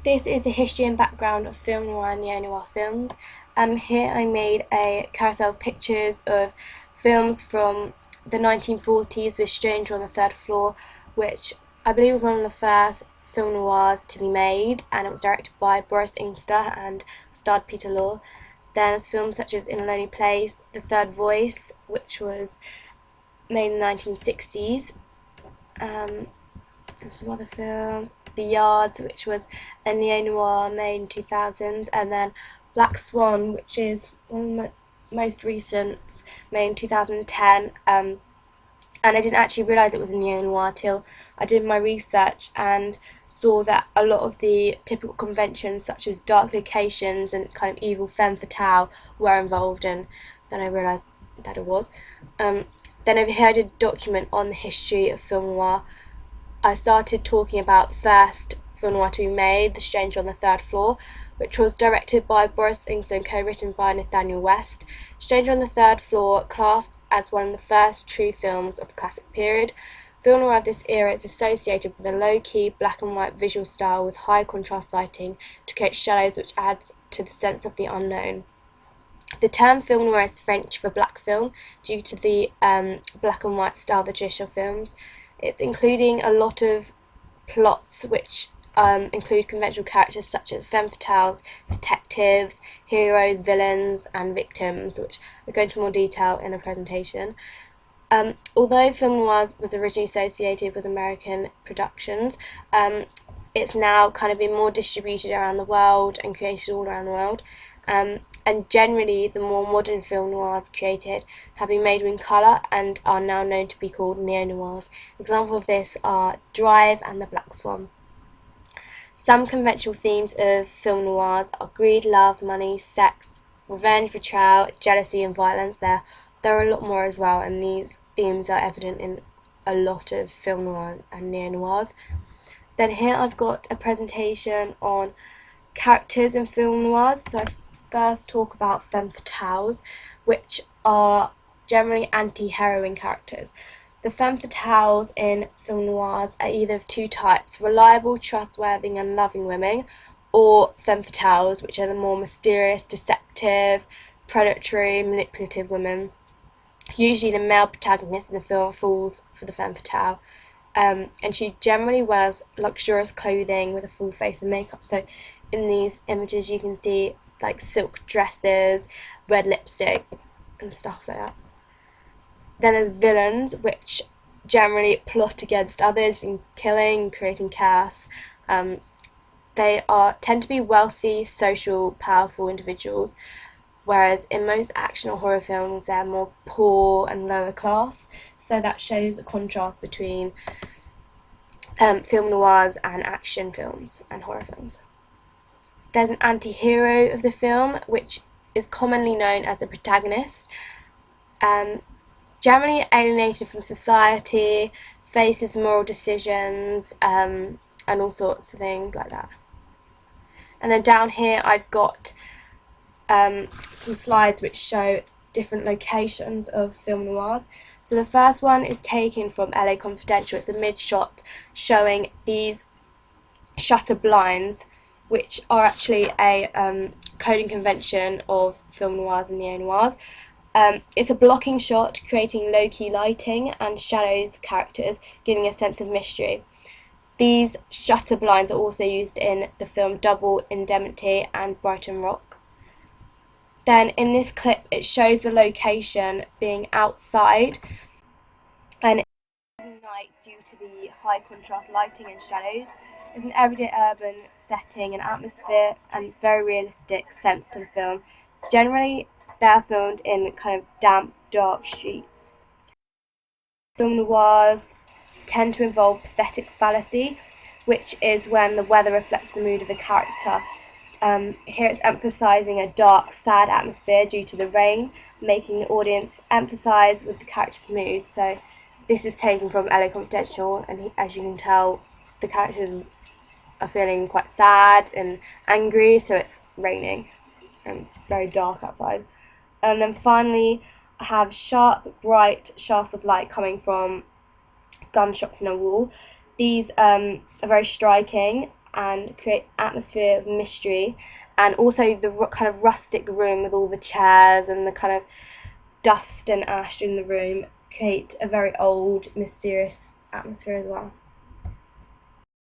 This is the history and background of film noir and neo-noir films. Here I made a carousel of pictures of films from the 1940s with Stranger on the Third Floor, which I believe was one of the first film noirs to be made, and it was directed by Boris Ingster and starred Peter Lorre. Then there's films such as In a Lonely Place, The Third Voice, which was made in the 1960s, and some other films. The Yards, which was a neo-noir made in 2000s, and then Black Swan, which is one of the most recent, made in 2010. And I didn't actually realise it was a neo-noir till I did my research and saw that a lot of the typical conventions, such as dark locations and kind of evil femme fatale, were involved, and then I realised that it was. Then over here I did a document on the history of film noir. I started talking about the first film noir to be made, The Stranger on the Third Floor, which was directed by Boris Ingster and co-written by Nathaniel West. Stranger on the Third Floor, classed as one of the first true films of the classic period. Film noir of this era is associated with a low-key black and white visual style with high contrast lighting to create shadows, which adds to the sense of the unknown. The term film noir is French for black film due to the black and white style of the traditional films. It's including a lot of plots which include conventional characters such as femme fatales, detectives, heroes, villains, and victims, which I'll go into more detail in a presentation. Although film noir was originally associated with American productions, it's now kind of been more distributed around the world and created all around the world. And generally, the more modern film noirs created have been made in colour and are now known to be called neo-noirs. Examples of this are Drive and The Black Swan. Some conventional themes of film noirs are greed, love, money, sex, revenge, betrayal, jealousy and violence. There are a lot more as well, and these themes are evident in a lot of film noir and neo-noirs. Then here I've got a presentation on characters in film noirs. So I first talk about femme fatales, which are generally anti-heroine characters. The femme fatales in film noirs are either of two types: reliable, trustworthy and loving women, or femme fatales, which are the more mysterious, deceptive, predatory, manipulative women. Usually the male protagonist in the film falls for the femme fatale, and she generally wears luxurious clothing with a full face of makeup. So in these images you can see like silk dresses, red lipstick and stuff like that. Then there's villains, which generally plot against others in killing, creating chaos. They tend to be wealthy, social, powerful individuals, whereas in most action or horror films they're more poor and lower class. So that shows a contrast between film noirs and action films and horror films. There's an anti-hero of the film, which is commonly known as the protagonist. Generally alienated from society, faces moral decisions, and all sorts of things like that. And then down here I've got some slides which show different locations of film noirs. So the first one is taken from LA Confidential. It's a mid-shot showing these shutter blinds, which are actually a coding convention of film noirs and neo-noirs. It's a blocking shot, creating low-key lighting and shadows characters, giving a sense of mystery. These shutter blinds are also used in the film Double Indemnity and Brighton Rock. Then in this clip it shows the location being outside, and at night due to the high contrast lighting and shadows. It's an everyday urban setting and atmosphere and very realistic sense to the film. Generally, they're filmed in kind of damp, dark streets. Film noirs tend to involve pathetic fallacy, which is when the weather reflects the mood of the character. Here it's emphasising a dark, sad atmosphere due to the rain, making the audience empathise with the character's mood. So this is taken from LA Confidential, and as you can tell, the characters are feeling quite sad and angry, so it's raining and it's very dark outside. And then finally I have sharp, bright shafts of light coming from gunshots in a wall. These are very striking and create atmosphere of mystery, and also the kind of rustic room with all the chairs and the kind of dust and ash in the room create a very old, mysterious atmosphere as well.